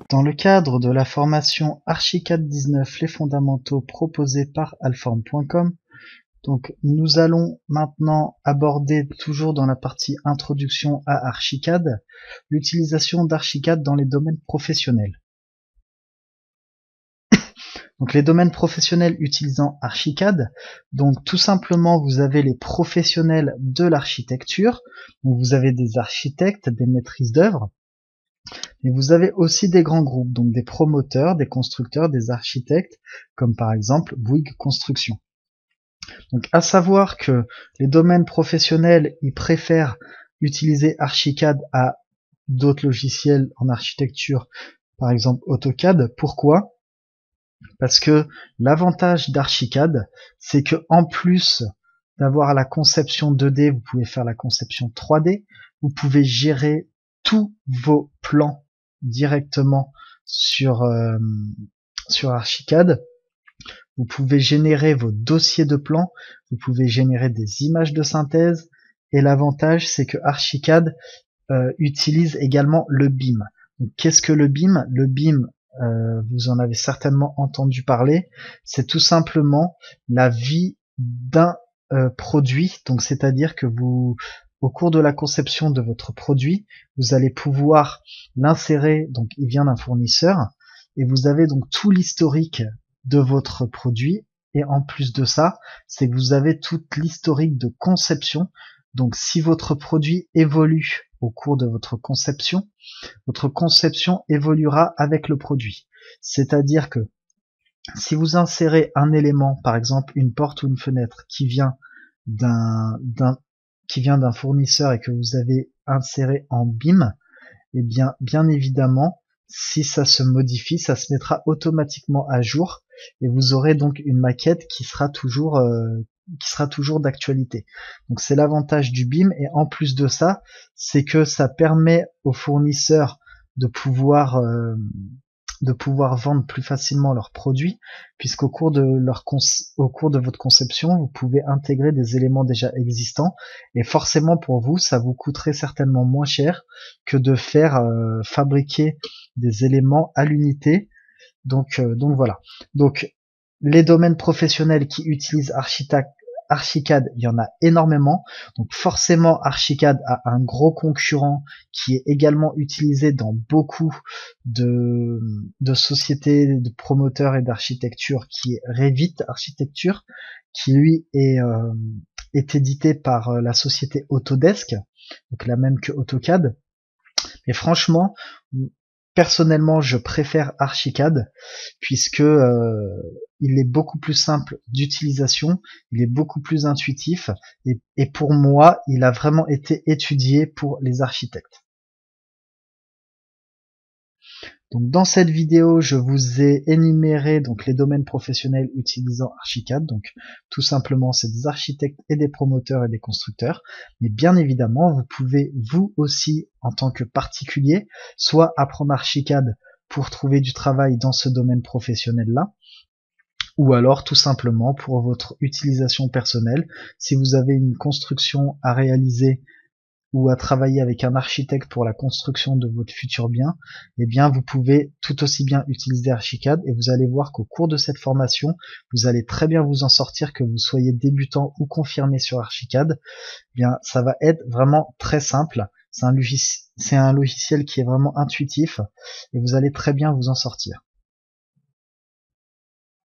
Dans le cadre de la formation Archicad 19, les fondamentaux proposée par Alform.com, donc nous allons maintenant aborder, toujours dans la partie introduction à Archicad, l'utilisation d'Archicad dans les domaines professionnels. Donc les domaines professionnels utilisant Archicad, donc tout simplement vous avez les professionnels de l'architecture, donc vous avez des architectes, des maîtrises d'œuvre, et vous avez aussi des grands groupes, donc des promoteurs, des constructeurs, des architectes, comme par exemple Bouygues Construction. Donc à savoir que les domaines professionnels, ils préfèrent utiliser Archicad à d'autres logiciels en architecture, par exemple AutoCAD. Pourquoi ? Parce que l'avantage d'Archicad, c'est que en plus d'avoir la conception 2D, vous pouvez faire la conception 3D, vous pouvez gérer tous vos plans directement sur Archicad. Vous pouvez générer vos dossiers de plans, vous pouvez générer des images de synthèse, et l'avantage c'est que Archicad utilise également le BIM. Donc, qu'est-ce que le BIM ? Le BIM, vous en avez certainement entendu parler, c'est tout simplement la vie d'un produit, donc c'est-à-dire que vous, au cours de la conception de votre produit, vous allez pouvoir l'insérer, donc il vient d'un fournisseur, et vous avez donc tout l'historique de votre produit, et en plus de ça, c'est que vous avez toute l'historique de conception. Donc si votre produit évolue au cours de votre conception évoluera avec le produit. C'est-à-dire que si vous insérez un élément, par exemple une porte ou une fenêtre qui vient d'un fournisseur et que vous avez inséré en BIM, eh bien évidemment, si ça se modifie, ça se mettra automatiquement à jour et vous aurez donc une maquette qui sera toujours d'actualité. Donc c'est l'avantage du BIM, et en plus de ça, c'est que ça permet aux fournisseurs de pouvoir vendre plus facilement leurs produits, puisqu'au cours de votre conception, vous pouvez intégrer des éléments déjà existants, et forcément pour vous, ça vous coûterait certainement moins cher que de faire fabriquer des éléments à l'unité. Donc voilà. Donc les domaines professionnels qui utilisent Archicad, il y en a énormément. Donc forcément, Archicad a un gros concurrent qui est également utilisé dans beaucoup de sociétés de promoteurs et d'architecture, qui est Revit Architecture, qui lui est édité par la société Autodesk, donc la même que AutoCAD. Et franchement, personnellement, je préfère Archicad puisque il est beaucoup plus simple d'utilisation, il est beaucoup plus intuitif, et pour moi, il a vraiment été étudié pour les architectes. Donc dans cette vidéo, je vous ai énuméré donc les domaines professionnels utilisant Archicad. Donc tout simplement, c'est des architectes et des promoteurs et des constructeurs. Mais bien évidemment, vous pouvez vous aussi, en tant que particulier, soit apprendre Archicad pour trouver du travail dans ce domaine professionnel-là, ou alors tout simplement pour votre utilisation personnelle. Si vous avez une construction à réaliser ou à travailler avec un architecte pour la construction de votre futur bien, eh bien vous pouvez tout aussi bien utiliser Archicad, et vous allez voir qu'au cours de cette formation, vous allez très bien vous en sortir, que vous soyez débutant ou confirmé sur Archicad. Eh bien ça va être vraiment très simple, c'est un logiciel qui est vraiment intuitif, et vous allez très bien vous en sortir.